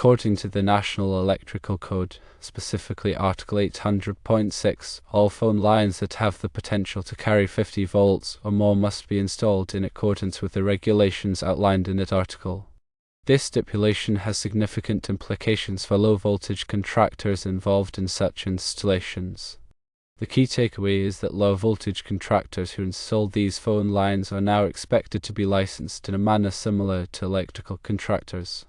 According to the National Electrical Code, specifically Article 800.6, all phone lines that have the potential to carry 50 volts or more must be installed in accordance with the regulations outlined in that article. This stipulation has significant implications for low-voltage contractors involved in such installations. The key takeaway is that low-voltage contractors who install these phone lines are now expected to be licensed in a manner similar to electrical contractors.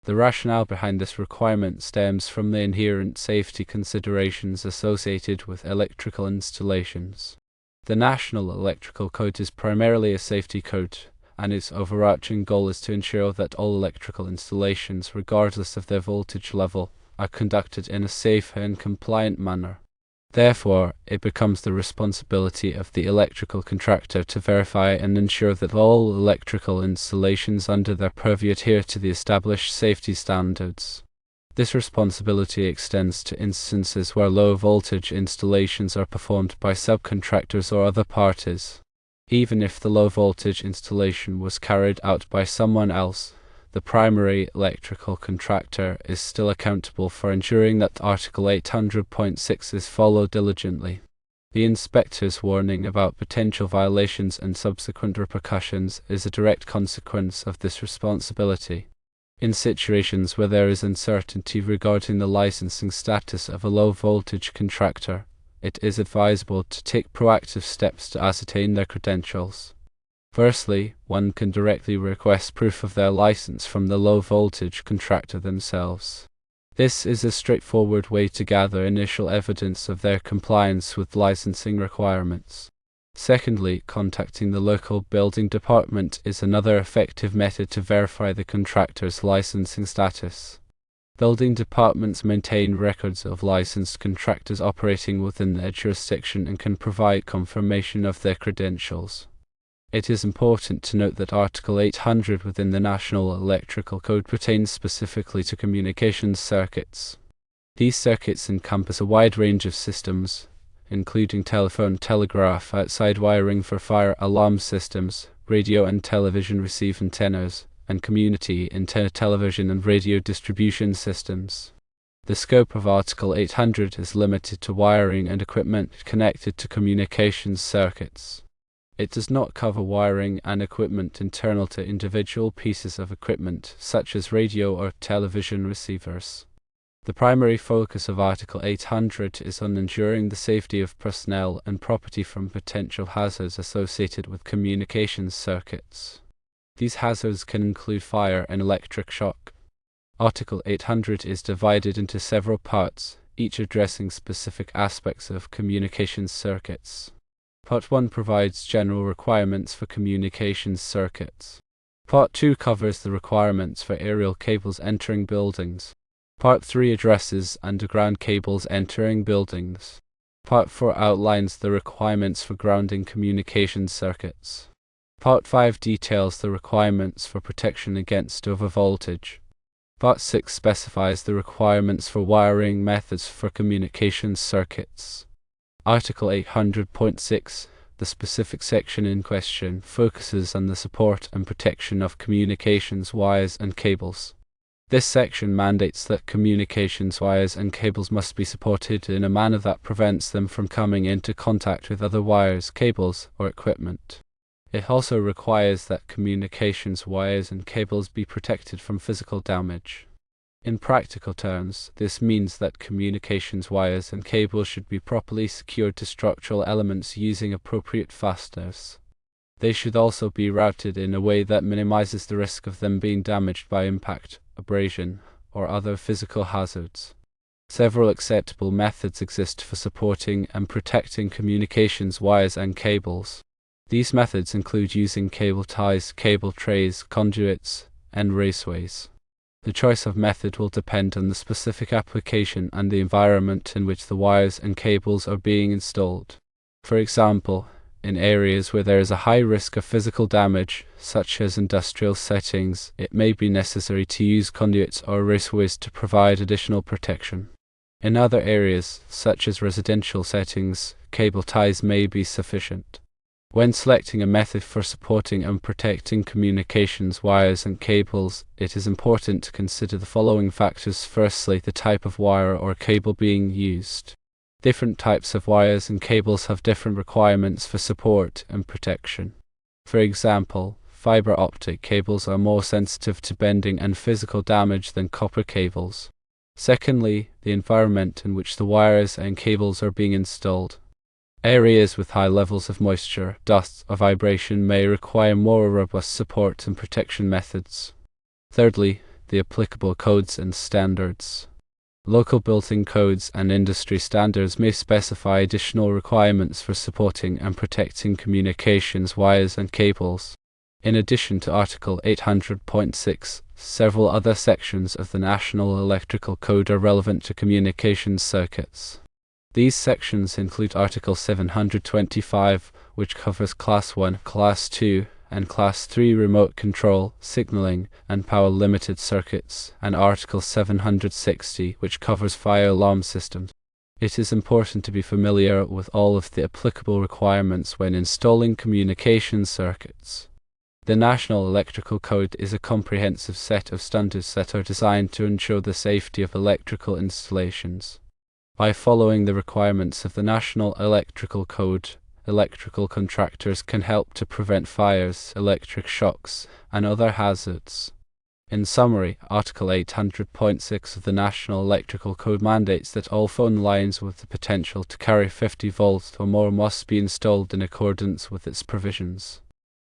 The rationale behind this requirement stems from the inherent safety considerations associated with electrical installations. The National Electrical Code is primarily a safety code, and its overarching goal is to ensure that all electrical installations, regardless of their voltage level, are conducted in a safe and compliant manner. Therefore, it becomes the responsibility of the electrical contractor to verify and ensure that all electrical installations under their purview adhere to the established safety standards. This responsibility extends to instances where low-voltage installations are performed by subcontractors or other parties. Even if the low-voltage installation was carried out by someone else, the primary electrical contractor is still accountable for ensuring that Article 800.6 is followed diligently. The inspector's warning about potential violations and subsequent repercussions is a direct consequence of this responsibility. In situations where there is uncertainty regarding the licensing status of a low-voltage contractor, it is advisable to take proactive steps to ascertain their credentials. Firstly, one can directly request proof of their license from the low-voltage contractor themselves. This is a straightforward way to gather initial evidence of their compliance with licensing requirements. Secondly, contacting the local building department is another effective method to verify the contractor's licensing status. Building departments maintain records of licensed contractors operating within their jurisdiction and can provide confirmation of their credentials. It is important to note that Article 800 within the National Electrical Code pertains specifically to communications circuits. These circuits encompass a wide range of systems, including telephone, telegraph, outside wiring for fire alarm systems, radio and television receive antennas, and community antenna television and radio distribution systems. The scope of Article 800 is limited to wiring and equipment connected to communications circuits. It does not cover wiring and equipment internal to individual pieces of equipment, such as radio or television receivers. The primary focus of Article 800 is on ensuring the safety of personnel and property from potential hazards associated with communications circuits. These hazards can include fire and electric shock. Article 800 is divided into several parts, each addressing specific aspects of communications circuits. Part 1 provides general requirements for communications circuits. Part 2 covers the requirements for aerial cables entering buildings. Part 3 addresses underground cables entering buildings. Part 4 outlines the requirements for grounding communications circuits. Part 5 details the requirements for protection against overvoltage. Part 6 specifies the requirements for wiring methods for communications circuits. Article 800.6, the specific section in question, focuses on the support and protection of communications wires and cables. This section mandates that communications wires and cables must be supported in a manner that prevents them from coming into contact with other wires, cables, or equipment. It also requires that communications wires and cables be protected from physical damage. In practical terms, this means that communications wires and cables should be properly secured to structural elements using appropriate fasteners. They should also be routed in a way that minimizes the risk of them being damaged by impact, abrasion, or other physical hazards. Several acceptable methods exist for supporting and protecting communications wires and cables. These methods include using cable ties, cable trays, conduits, and raceways. The choice of method will depend on the specific application and the environment in which the wires and cables are being installed. For example, in areas where there is a high risk of physical damage, such as industrial settings, it may be necessary to use conduits or raceways to provide additional protection. In other areas, such as residential settings, cable ties may be sufficient. When selecting a method for supporting and protecting communications wires and cables, it is important to consider the following factors. Firstly, the type of wire or cable being used. Different types of wires and cables have different requirements for support and protection. For example, fiber optic cables are more sensitive to bending and physical damage than copper cables. Secondly, the environment in which the wires and cables are being installed. Areas with high levels of moisture, dust, or vibration may require more robust support and protection methods. Thirdly, the applicable codes and standards. Local building codes and industry standards may specify additional requirements for supporting and protecting communications wires and cables. In addition to Article 800.6, several other sections of the National Electrical Code are relevant to communications circuits. These sections include Article 725, which covers Class 1, Class 2, and Class 3 remote control, signaling, and power limited circuits, and Article 760, which covers fire alarm systems. It is important to be familiar with all of the applicable requirements when installing communication circuits. The National Electrical Code is a comprehensive set of standards that are designed to ensure the safety of electrical installations. By following the requirements of the National Electrical Code, electrical contractors can help to prevent fires, electric shocks, and other hazards. In summary, Article 800.6 of the National Electrical Code mandates that all phone lines with the potential to carry 50 volts or more must be installed in accordance with its provisions.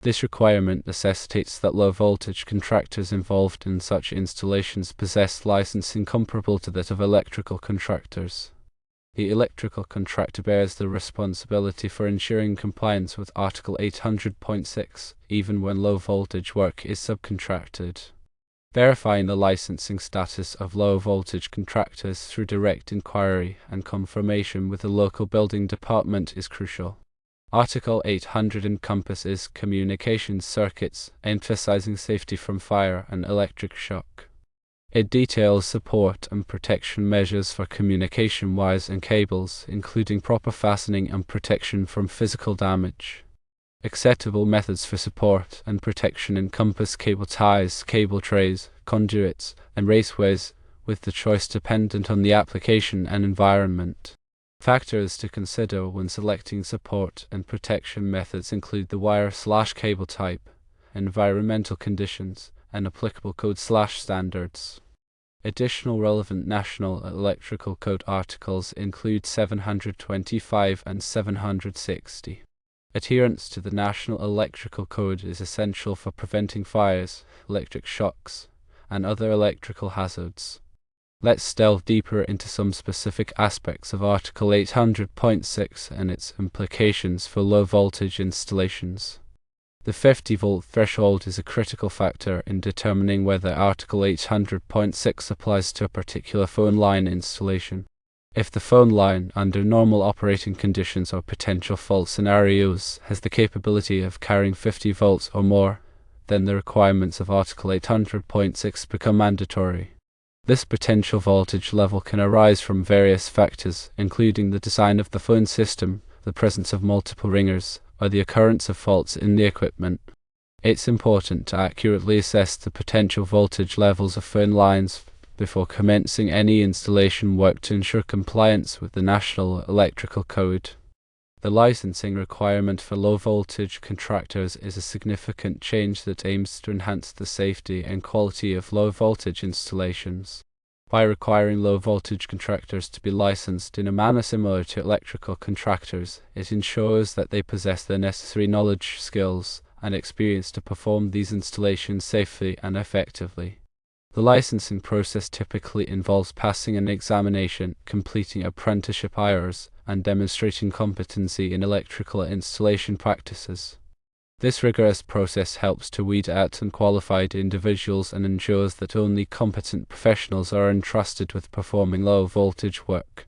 This requirement necessitates that low-voltage contractors involved in such installations possess licensing comparable to that of electrical contractors. The electrical contractor bears the responsibility for ensuring compliance with Article 800.6, even when low-voltage work is subcontracted. Verifying the licensing status of low-voltage contractors through direct inquiry and confirmation with the local building department is crucial. Article 800 encompasses communications circuits, emphasizing safety from fire and electric shock. It details support and protection measures for communication wires and cables, including proper fastening and protection from physical damage. Acceptable methods for support and protection encompass cable ties, cable trays, conduits, and raceways, with the choice dependent on the application and environment. Factors to consider when selecting support and protection methods include the wire/cable type, environmental conditions, and applicable code/standards. Additional relevant National Electrical Code articles include 725 and 760. Adherence to the National Electrical Code is essential for preventing fires, electric shocks, and other electrical hazards. Let's delve deeper into some specific aspects of Article 800.6 and its implications for low-voltage installations. The 50-volt threshold is a critical factor in determining whether Article 800.6 applies to a particular phone line installation. If the phone line, under normal operating conditions or potential fault scenarios, has the capability of carrying 50 volts or more, then the requirements of Article 800.6 become mandatory. This potential voltage level can arise from various factors, including the design of the phone system, the presence of multiple ringers, or the occurrence of faults in the equipment. It's important to accurately assess the potential voltage levels of phone lines before commencing any installation work to ensure compliance with the National Electrical Code. The licensing requirement for low-voltage contractors is a significant change that aims to enhance the safety and quality of low-voltage installations. By requiring low-voltage contractors to be licensed in a manner similar to electrical contractors, it ensures that they possess the necessary knowledge, skills, and experience to perform these installations safely and effectively. The licensing process typically involves passing an examination, completing apprenticeship hours, and demonstrating competency in electrical installation practices. This rigorous process helps to weed out unqualified individuals and ensures that only competent professionals are entrusted with performing low-voltage work.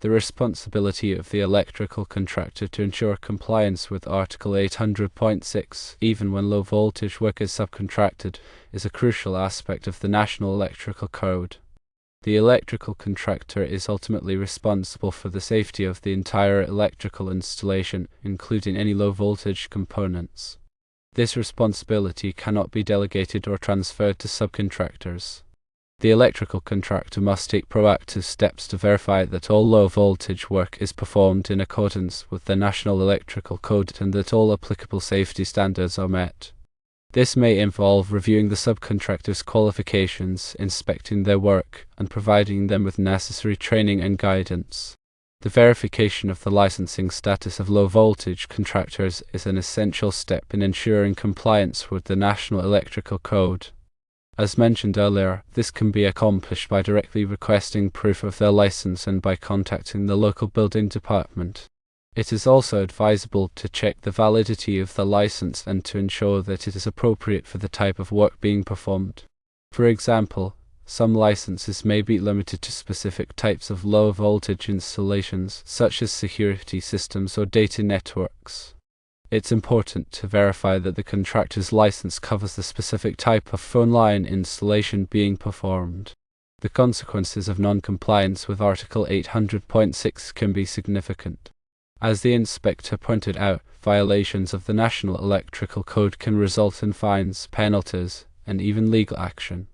The responsibility of the electrical contractor to ensure compliance with Article 800.6, even when low-voltage work is subcontracted, is a crucial aspect of the National Electrical Code. The electrical contractor is ultimately responsible for the safety of the entire electrical installation, including any low-voltage components. This responsibility cannot be delegated or transferred to subcontractors. The electrical contractor must take proactive steps to verify that all low-voltage work is performed in accordance with the National Electrical Code and that all applicable safety standards are met. This may involve reviewing the subcontractor's qualifications, inspecting their work, and providing them with necessary training and guidance. The verification of the licensing status of low-voltage contractors is an essential step in ensuring compliance with the National Electrical Code. As mentioned earlier, this can be accomplished by directly requesting proof of their license and by contacting the local building department. It is also advisable to check the validity of the license and to ensure that it is appropriate for the type of work being performed. For example, some licenses may be limited to specific types of low-voltage installations, such as security systems or data networks. It's important to verify that the contractor's license covers the specific type of phone line installation being performed. The consequences of non-compliance with Article 800.6 can be significant. As the inspector pointed out, violations of the National Electrical Code can result in fines, penalties, and even legal action.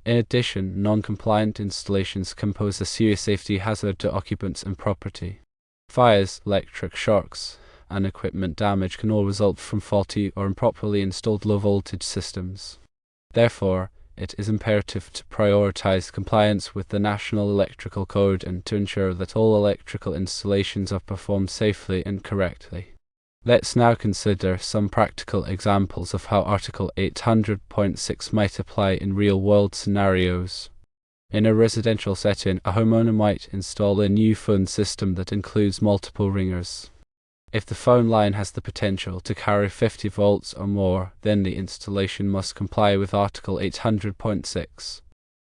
In addition, non-compliant installations can pose a serious safety hazard to occupants and property. Fires, electric shocks, and equipment damage can all result from faulty or improperly installed low-voltage systems. Therefore, it is imperative to prioritize compliance with the National Electrical Code and to ensure that all electrical installations are performed safely and correctly. Let's now consider some practical examples of how Article 800.6 might apply in real-world scenarios. In a residential setting, a homeowner might install a new phone system that includes multiple ringers. If the phone line has the potential to carry 50 volts or more, then the installation must comply with Article 800.6.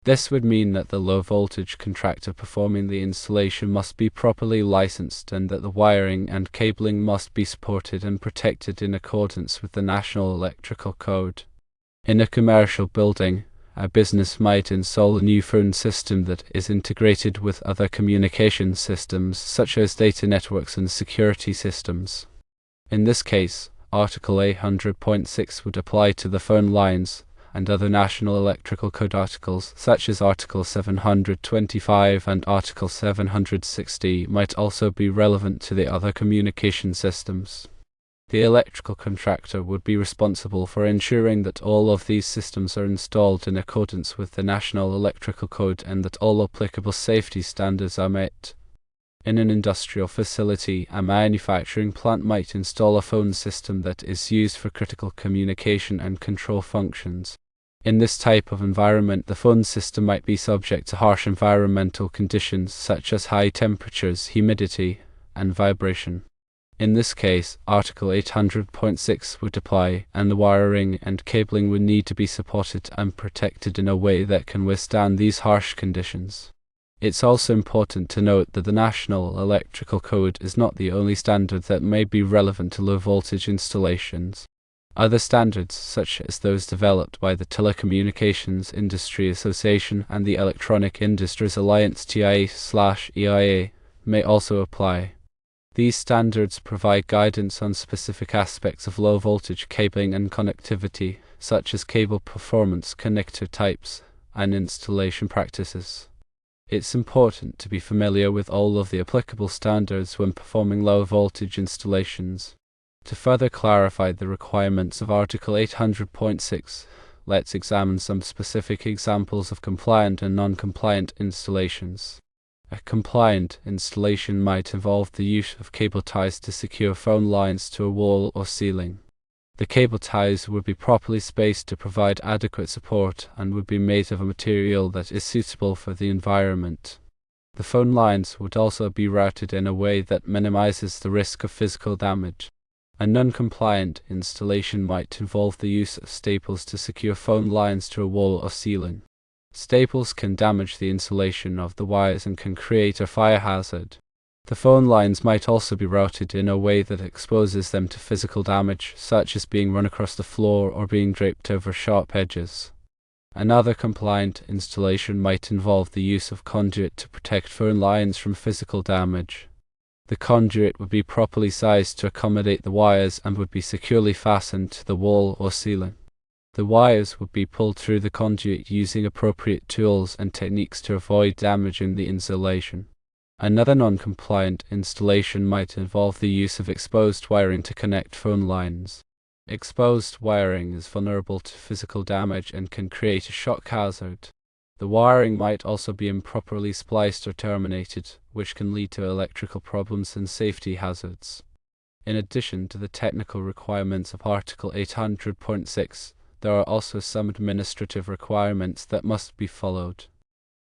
This would mean that the low-voltage contractor performing the installation must be properly licensed and that the wiring and cabling must be supported and protected in accordance with the National Electrical Code. In a commercial building, a business might install a new phone system that is integrated with other communication systems such as data networks and security systems. In this case, Article 800.6 would apply to the phone lines, and other National Electrical Code articles such as Article 725 and Article 760 might also be relevant to the other communication systems. The electrical contractor would be responsible for ensuring that all of these systems are installed in accordance with the National Electrical Code and that all applicable safety standards are met. In an industrial facility, a manufacturing plant might install a phone system that is used for critical communication and control functions. In this type of environment, the phone system might be subject to harsh environmental conditions such as high temperatures, humidity, and vibration. In this case, Article 800.6 would apply, and the wiring and cabling would need to be supported and protected in a way that can withstand these harsh conditions. It's also important to note that the National Electrical Code is not the only standard that may be relevant to low-voltage installations. Other standards, such as those developed by the Telecommunications Industry Association and the Electronic Industries Alliance TIA/EIA, may also apply. These standards provide guidance on specific aspects of low-voltage cabling and connectivity, such as cable performance, connector types, and installation practices. It's important to be familiar with all of the applicable standards when performing low-voltage installations. To further clarify the requirements of Article 800.6, let's examine some specific examples of compliant and non-compliant installations. A compliant installation might involve the use of cable ties to secure phone lines to a wall or ceiling. The cable ties would be properly spaced to provide adequate support and would be made of a material that is suitable for the environment. The phone lines would also be routed in a way that minimizes the risk of physical damage. A non-compliant installation might involve the use of staples to secure phone lines to a wall or ceiling. Staples can damage the insulation of the wires and can create a fire hazard. The phone lines might also be routed in a way that exposes them to physical damage, such as being run across the floor or being draped over sharp edges. Another compliant installation might involve the use of conduit to protect phone lines from physical damage. The conduit would be properly sized to accommodate the wires and would be securely fastened to the wall or ceiling. The wires would be pulled through the conduit using appropriate tools and techniques to avoid damaging the insulation. Another non-compliant installation might involve the use of exposed wiring to connect phone lines. Exposed wiring is vulnerable to physical damage and can create a shock hazard. The wiring might also be improperly spliced or terminated, which can lead to electrical problems and safety hazards. In addition to the technical requirements of Article 800.6, there are also some administrative requirements that must be followed.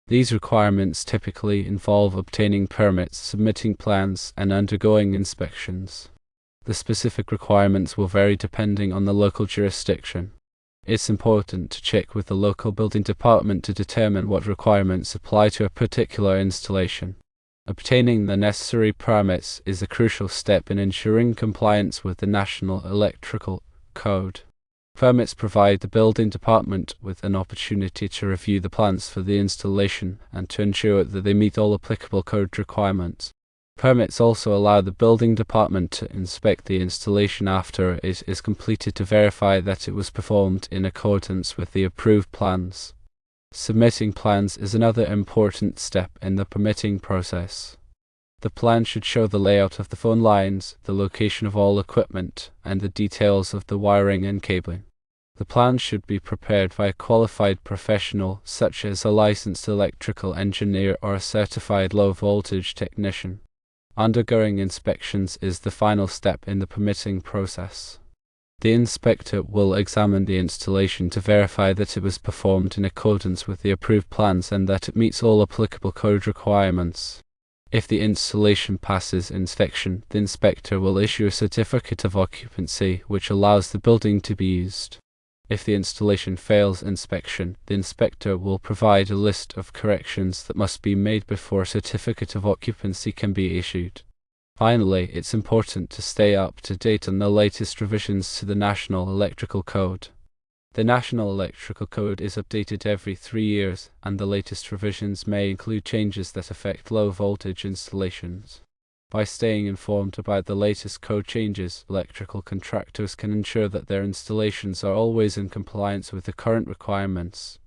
These requirements typically involve obtaining permits, submitting plans, and undergoing inspections. The specific requirements will vary depending on the local jurisdiction. It's important to check with the local building department to determine what requirements apply to a particular installation. Obtaining the necessary permits is a crucial step in ensuring compliance with the National Electrical Code. Permits provide the building department with an opportunity to review the plans for the installation and to ensure that they meet all applicable code requirements. Permits also allow the building department to inspect the installation after it is completed to verify that it was performed in accordance with the approved plans. Submitting plans is another important step in the permitting process. The plan should show the layout of the phone lines, the location of all equipment, and the details of the wiring and cabling. The plan should be prepared by a qualified professional, such as a licensed electrical engineer or a certified low-voltage technician. Undergoing inspections is the final step in the permitting process. The inspector will examine the installation to verify that it was performed in accordance with the approved plans and that it meets all applicable code requirements. If the installation passes inspection, the inspector will issue a certificate of occupancy which allows the building to be used. If the installation fails inspection, the inspector will provide a list of corrections that must be made before a certificate of occupancy can be issued. Finally, it's important to stay up to date on the latest revisions to the National Electrical Code. The National Electrical Code is updated every 3 years, and the latest revisions may include changes that affect low-voltage installations. By staying informed about the latest code changes, electrical contractors can ensure that their installations are always in compliance with the current requirements.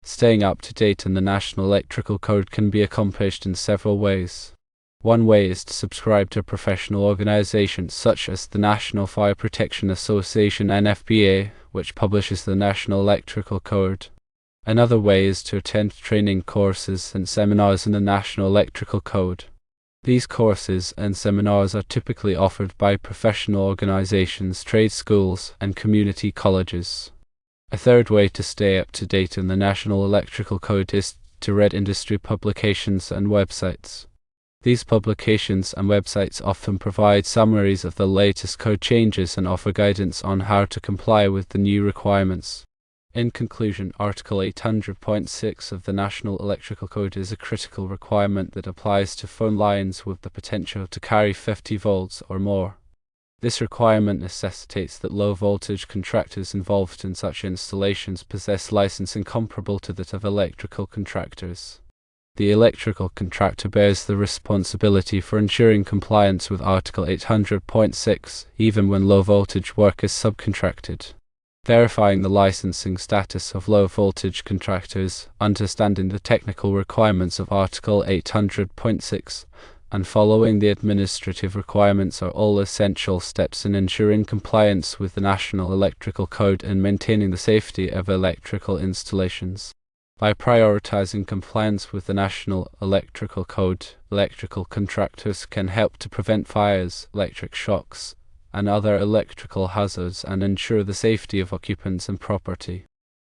Staying up to date on the National Electrical Code can be accomplished in several ways. One way is to subscribe to professional organizations such as the National Fire Protection Association (NFPA), which publishes the National Electrical Code. Another way is to attend training courses and seminars in the National Electrical Code. These courses and seminars are typically offered by professional organizations, trade schools, and community colleges. A third way to stay up to date on the National Electrical Code is to read industry publications and websites. These publications and websites often provide summaries of the latest code changes and offer guidance on how to comply with the new requirements. In conclusion, Article 800.6 of the National Electrical Code is a critical requirement that applies to phone lines with the potential to carry 50 volts or more. This requirement necessitates that low-voltage contractors involved in such installations possess licensing comparable to that of electrical contractors. The electrical contractor bears the responsibility for ensuring compliance with Article 800.6, even when low-voltage work is subcontracted. Verifying the licensing status of low-voltage contractors, understanding the technical requirements of Article 800.6, and following the administrative requirements are all essential steps in ensuring compliance with the National Electrical Code and maintaining the safety of electrical installations. By prioritizing compliance with the National Electrical Code, electrical contractors can help to prevent fires, electric shocks, and other electrical hazards and ensure the safety of occupants and property.